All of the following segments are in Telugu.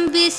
బిస్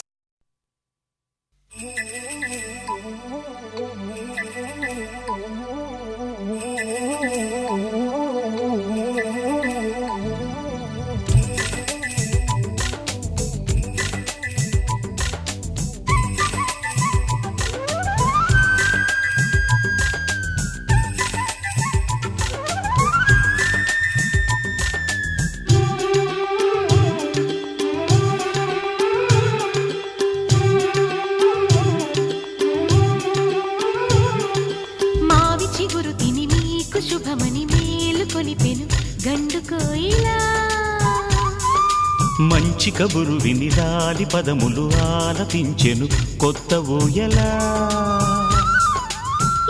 చిగురు తిని మీకు శుభమని మేలు కొలిపెను గండు కోయిలా మంచి కబురు విని లాలి పదములు ఆలపించెను కొత్త ఊయలా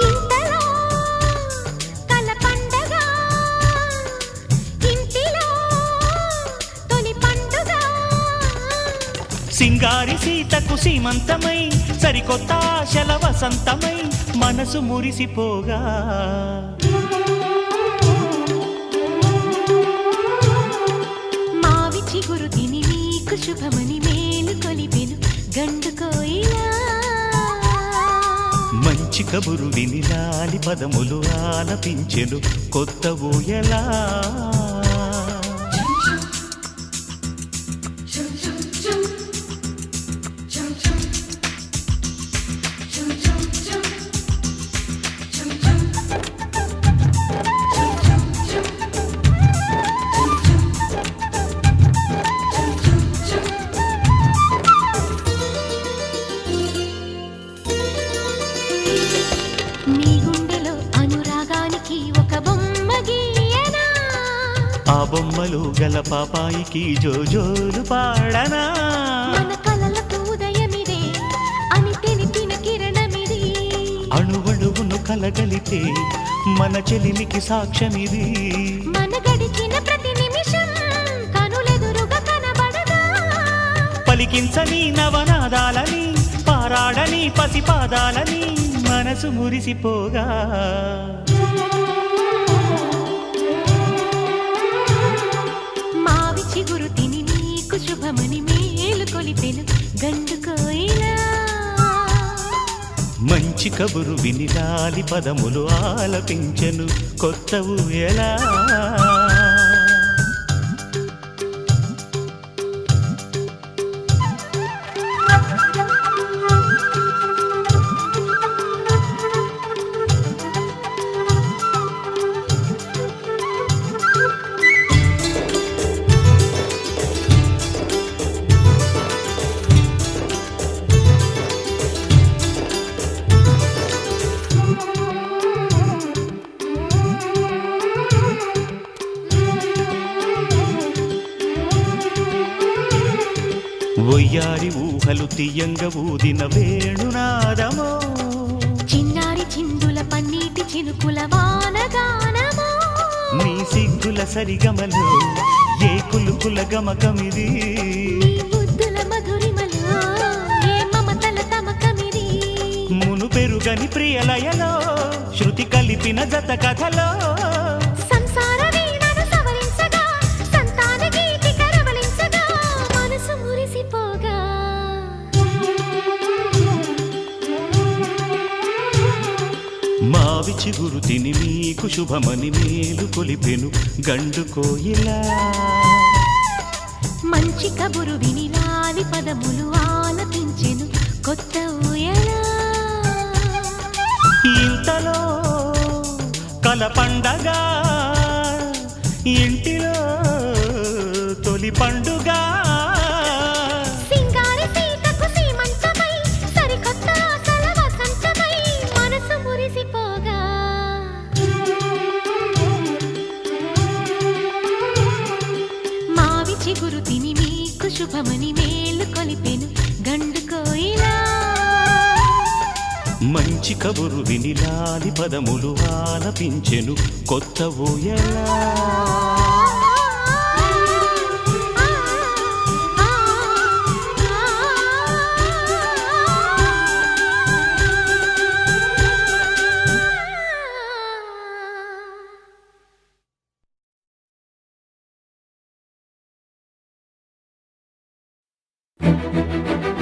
ఇంతలో కల పండగ ఇంటిలో తొలి పండుగ సింగారి సీతకు సీమంతమై సరికొత్త ఆశల వసంతమై మనసు మురిసిపోగా మావి చిగురు తిని మీకు శుభమని మేలు కొలిపెను గండు కోయిలా మంచి కబురు విని లాలి పదములు ఆలపించెను కొత్త ఊయలా ఆ బొమ్మలు గల పాపాయికి జోజోలు పాడనా మన కలలకు ఉదయమిదే అని తెలిపిన కిరణమిది అణువణువును కలగలితే మన చెలిమికి సాక్ష్యమిది మన గడిచిన ప్రతి నిమిషం కనులెదురుగా కనబడదా పలికించని నవనాదాలని పారాడని పసిపాదాలని మనసు మురిసిపోగా చిగురు తిని నీకు శుభమని మేలు కొలిపెను గండు కోయిలా మంచి కబురు విని లాలి పదములు ఆలపించెను కొత్త ఊయలా ఒయ్యారి ఊహలు తీయంగ ఊదిన వేణునాదమో చిన్నారి చిందుల పన్నీటి చినుకుల వానగానమో నీ సిగ్గుల సరిగమలు ఏ కులుకుల గమకమిది బుద్ధుల మధురిమలో ఏ మమతల తమకమిది మును పెరుగని ప్రియలయలో శృతి కలిపిన జత కథలో మావి చిగురు తిని మీకు శుభమని మేలు కొలిపెను గండు కోయిలా మంచి కబురు విని లాలి పదములు ఆలపించెను కొత్త ఊయలా ఇంతలో కల పండగ ఇంటిలో తొలి పండుగ చిగురు తిని మీకు శుభమని మేలు కొలిపెను గండు కోయిలా మంచి కబురు విని లాలి పదములు ఆలపించెను కొత్త ఊయలా Thank you.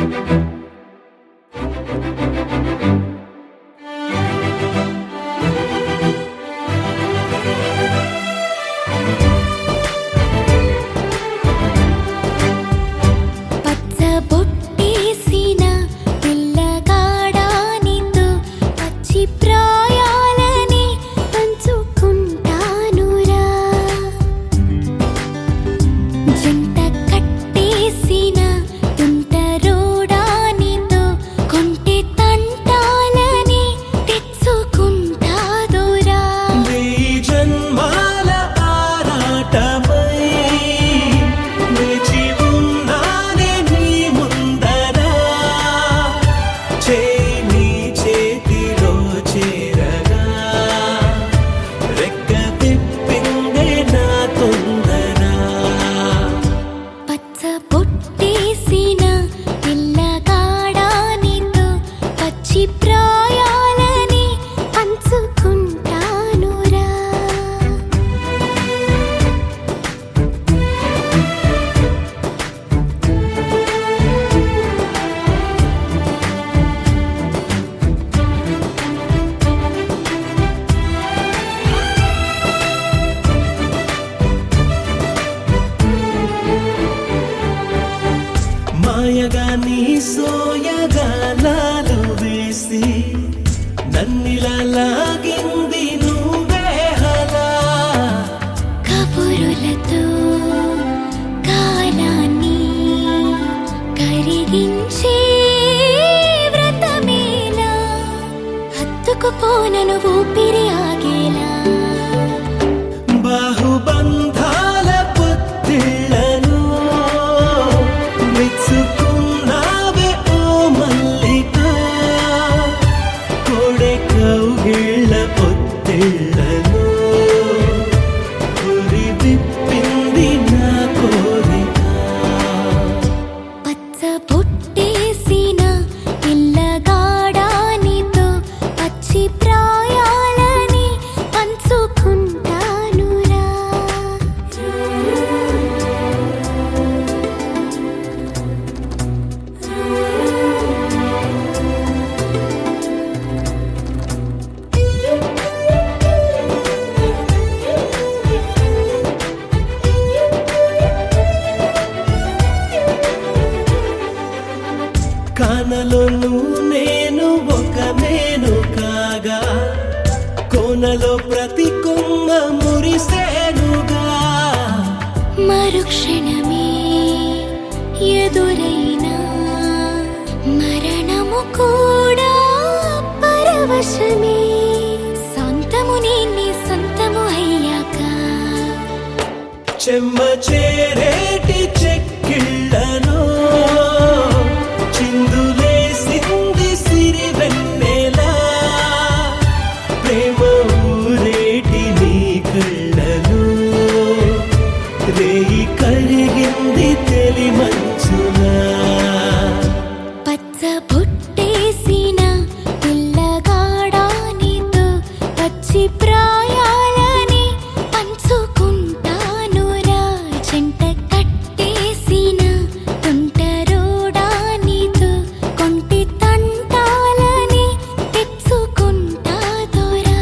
లాగింది నువ్వే హలా కబురులతో కాలాన్ని కరిగించే వ్రతమేలా హత్తుకుపోనను ఊపిరి ఆగేలా బాహుబంధాల పొత్తిళ్లను మెచ్చుకున్నావే ఓ మల్లిక కోడె కౌగిళ్ళ పొత్తిళ్లను గురి విప్పింది నా కోరిక పచ్చ బొట్టేసిన పిల్లగాడానితో పచ్చి ప్రాయాలని పంచుకుంటానురా కానలోను నేను ఒక నేను కాగా కోనలో ప్రతి కొమ్మ మురిసేనుగా మరుక్షణమే ఎదురైనా మరణము కూడా పరవశమే సొంతము నేనే సొంతము అయ్యాక చెమ్మ చేరేటి చెక్కిళ్ళను చిందులేసింది సిరి వెన్నెలా ప్రేమ ఊరేటి నీ కళ్ళను రేయి కరిగింది తెలి మంచునా పచ్చ బొట్టేసిన పిల్లగాడానితో పచ్చి ప్రాయాలని పంచుకుంటానురా జంట కట్టేసిన తుంటరోడానితో కొంటి తంటాలని తెచ్చుకుంటా దొరా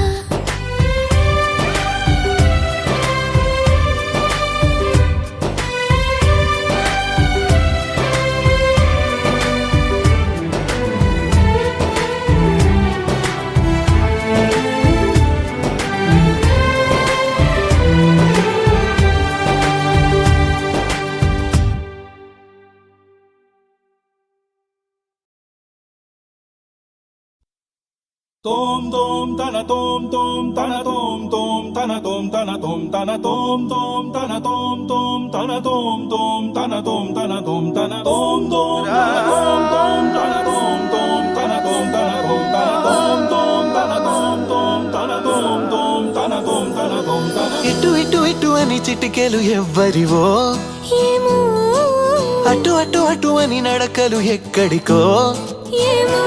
Tom tom tana tom tom tana tom tom tana tom tana tom tana tom tom tana tom tom tana tom tom tana tom tana tom tana tom tom tana tom tom tana tom tom tana tom tana tom tana tom tom tana tom tom tana tom tom tana tom tana tom tana ఇటు ఇటు ఇటు అని చిటికెలు ఎవ్వరివో ఏమో అటు అటు అటు అని నడకలు ఎక్కడికో ఏమో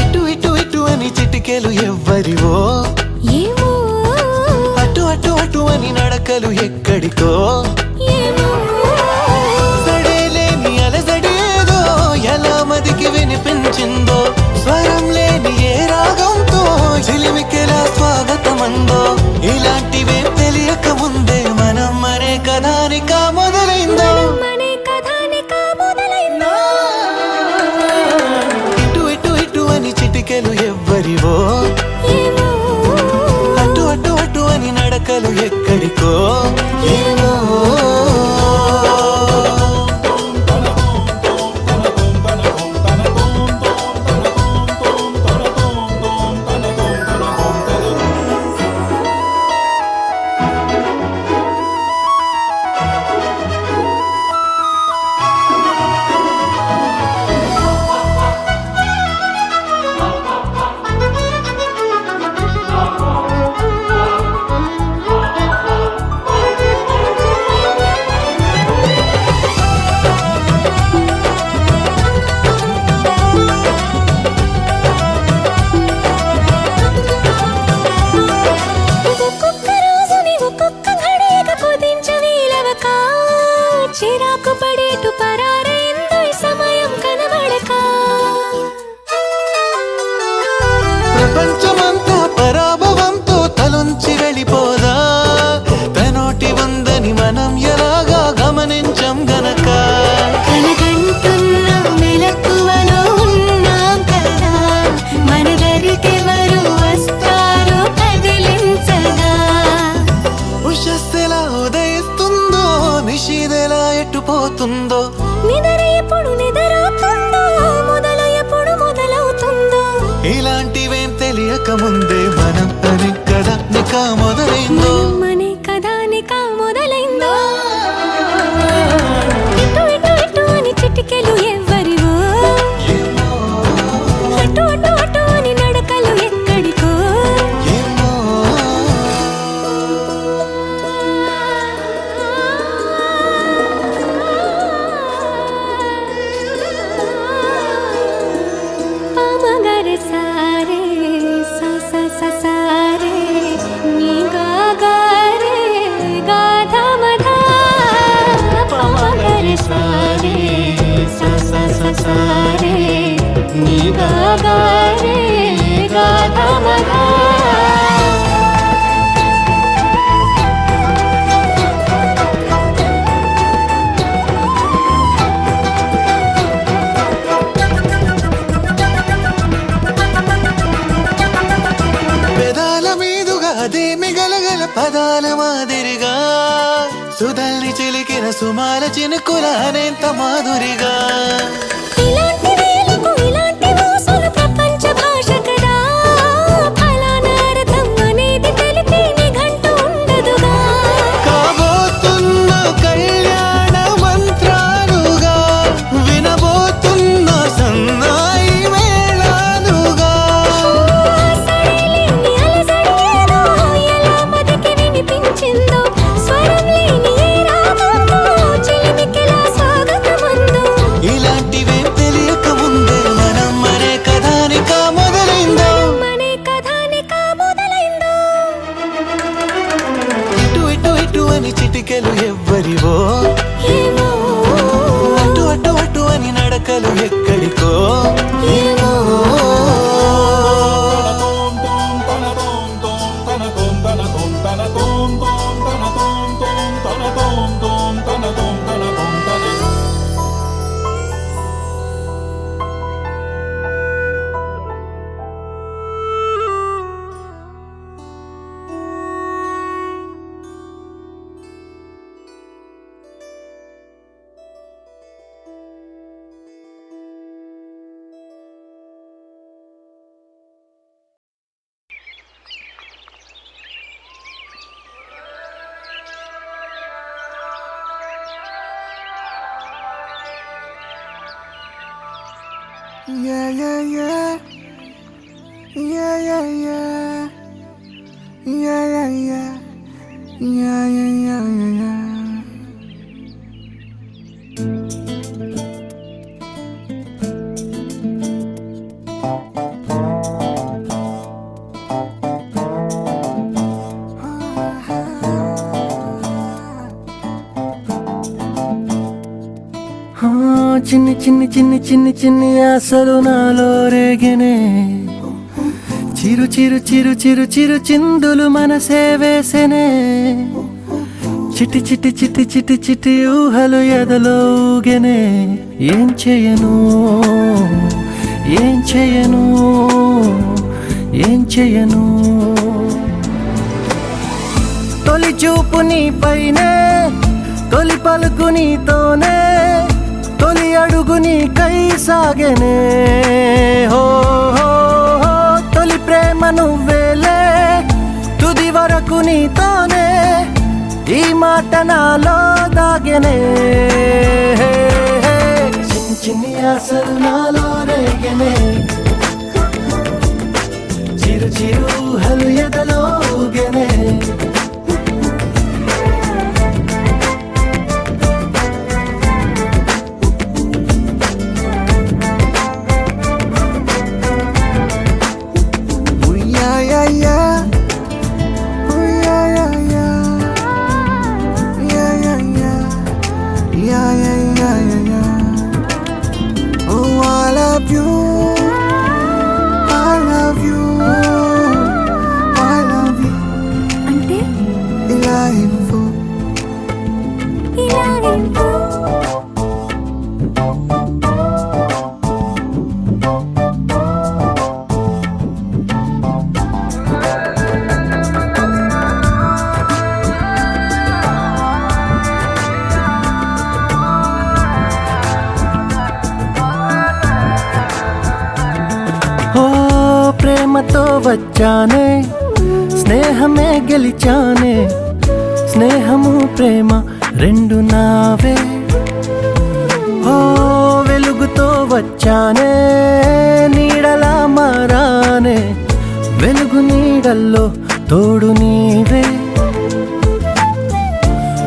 ఇటు ఇటు ఇటు అని చిటికెలు ఎవ్వరివో ఏమో అటు అటు అటు అని నడకలు ఎక్కడికో ఏమో సడేలేని అలజడేదో ఎలా మదికి వినిపించిందో స్వరం లేని ఏ రాగంతో చిలిమికెలా స్వాగతమందో ఇలాంటివే తెలియక ముందే మనం మరే కథానిక మొదలైందో మనే కథానిక మొదలైందో ఇటు ఇటు ఇటు అని చిటికెలు ఎవ్వరివో ఏమో అటు అటు అటు అని నడకలు ఎక్కడికో ఏమో అదే మిగలగల పదాల మాదిరిగా సుధల్ని చిలికిన సుమాల చినుకుల అనేంత మాధురిగా ఇలాంటి వేలకు ఇలాంటి మోసులు ప్రపంచ భాష కదా ఫలానా అర్థం అనేది తెలిపే నిఘంటు ఉండదుగా కాబోతున్న కళ్యాణ మంత్రాలుగా వినబోతున్న సన్నాయి మేళాలుగా సరేలేని అలజడేదో ఎలా బతికి వినిపించిందో స్వరం లేని ఏ రాగంతో చిలిమికెలా స్వాగతమందో ఇలాంటివేం తెలియక ముందే మనం మరే కథానిక మొదలైందో మనే కథానిక మొదలైందో ఇటు ఇటు ఇటు అని చిటికెలు ఎవ్వరివో ఏమో అటు అటు అటు అని నడకలు ఎక్కడికో ఏమో Yeah, yeah, yeah. Yeah, yeah, yeah. Yeah, yeah, yeah. Yeah, yeah, yeah, yeah, yeah. చిన్ని చిన్ని చిన్ని చిన్ని చిన్ని ఆశలు నాలో రేగినే చిరు చిరు చిరు చిరు చిరు చిందులు మనసే వేసెనే చిటి చిటి చిటి చిటి చిటి ఊహలు ఎదలో ఊగెనే ఏం చేయను ఏం చేయను ఏం చేయను తొలి చూపు నీ పైనే తొలి పలుకు నీతోనే తొలి అడుగు నీకై సాగెనే హో హో హో తొలి ప్రేమ నువ్వేలే తుది వరకు నీతోనే ఈ మాట నాలో దాగెనే చిన్ని చిన్ని ఆశలు నాలో రేగెనే చిరు చిరు ఊహలు ఎదలో ఊగెనే అంటే ఇలా ఇంకో ప్రేమతో వచ్చానే స్నేహమే గెలిచానే స్నేహము ప్రేమ రెండు నావే ఓ వెలుగుతో వచ్చానే నీడలా మారానే వెలుగు నీడల్లో తోడు నీవే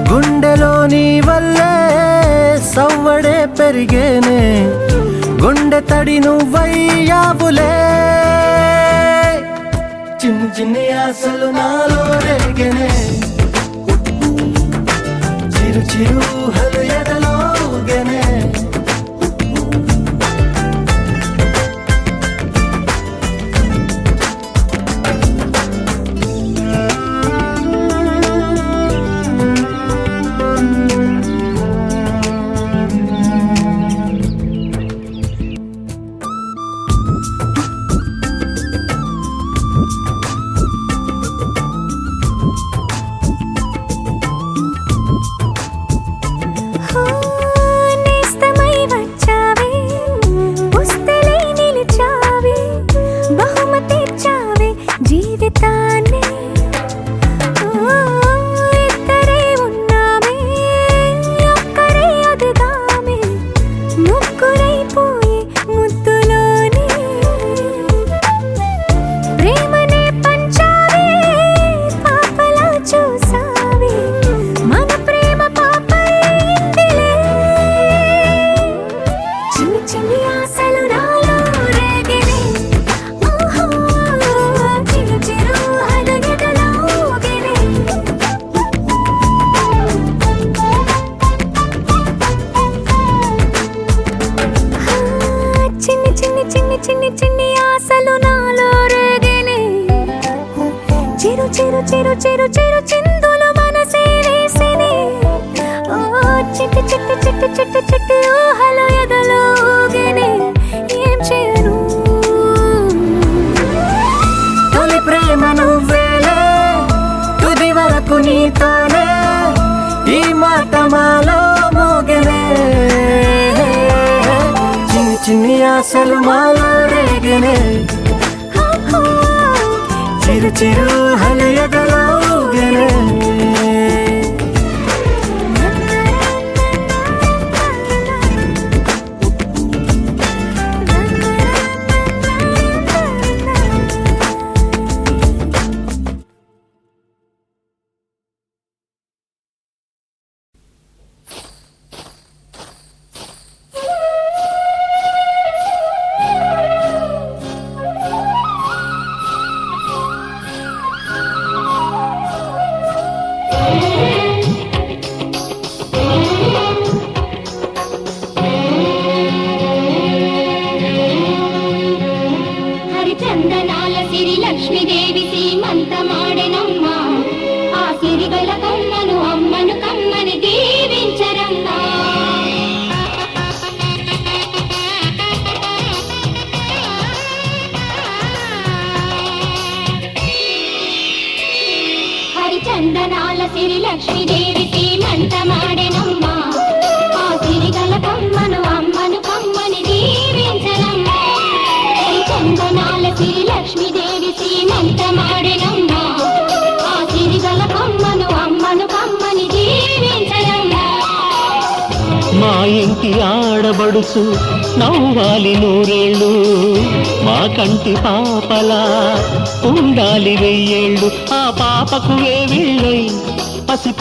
గుండెలో నీ వల్లే సవ్వడే పెరిగేనే గుండె తడి నువ్వయ్యావులే చిన్ని చిన్ని ఆశలు నాలో రేగెనే చిరు చిరు ఊహలు ఎదలో ఊగెనే చిరు చిరు చిరు చిరు చిరు చిందులు మనసే వేసినే ఓ చిట్టి చిట్టి చిట్టి చిట్టి చిట్టి ఊహలు ఎదలో ఊగెనే ఏం చేయను తొలి ప్రేమ నువ్వేలే తుది వరకు నీతోనే ఈ మాట మాలో మోగెనే చిన్ని చిన్ని ఆశలు మాలో రేగెనే చిరు చిరు హలయదలో ఊగెనే హరిచందనాల సిరి లక్ష్మీదేవి సీమంతమాడెనమ్మ ఆ సిరిగల కమ్మను అమ్మను కమ్మని దీవించరమ్మా హరిచందనాల సిరి లక్ష్మీదేవి సీమంతమాడెనమ్మ ఆ సిరిగల కమ్మను అమ్మను కమ్మని దీవించరమ్మా చందనాల సిరి లక్ష్మీదేవి సీమంతమాడెనమ్మ ఆ సిరిగల కమ్మను అమ్మను కమ్మని దీవించరమ్మా మా ఇంటి ఆడబడుచు నవ్వాలి నూరేళ్ళు మా కంటి పాపలా ఉండాలి వెయ్యేళ్ళు ఆ పాపకు వేవిళ్ళై పసి